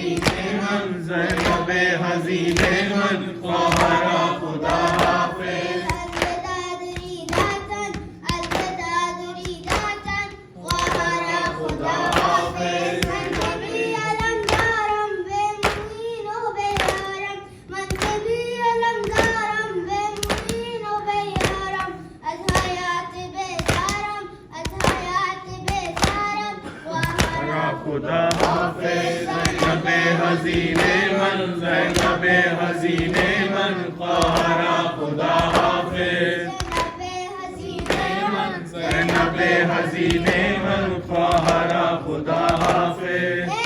हसीने मन ज़ैनब हसीने मन ख्वाहरा खुदा हाफिज खुदा हाफिज ज़ैनब हसीने मन ज़ैनब हसीने मन ख्वाहरा खुदा हाफिज ज़ैनब हसीने मन ख्वाहरा खुदा हाफिज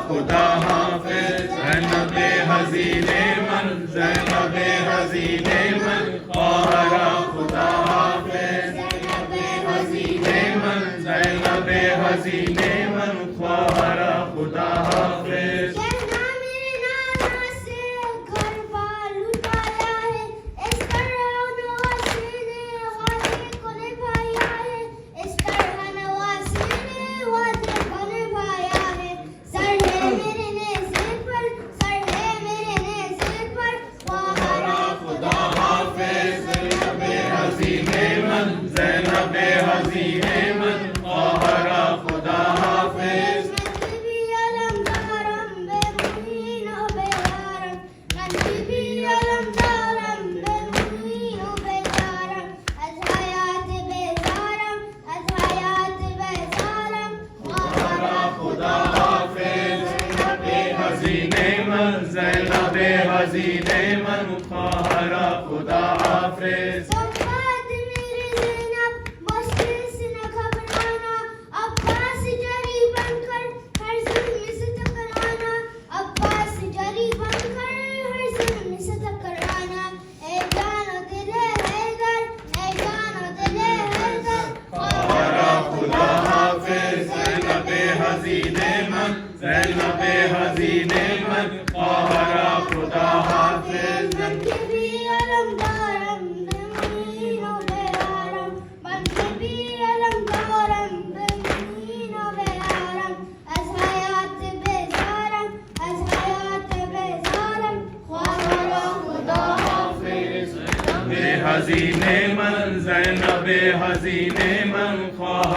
खुदा हाफिज ज़ैनब हसीने मन ज़ैनब हसीने मन ख्वाहरा खुदा हाफिज हसीने मन ज़ैनब हसीने मन ख्वाहरा खुदा हाफिज ज़ैनब हसीने मन ख्वाहरा खुदा हाफिज हसीने मन ज़ैनब हसीने मन ख्वाहरा खुदा हाफिज हसीने मन ज़ैनब हसीने मन ख्वाहरा खुदा हाफिज हसीने मन ज़ैनब हसीने मन ख्वाहरा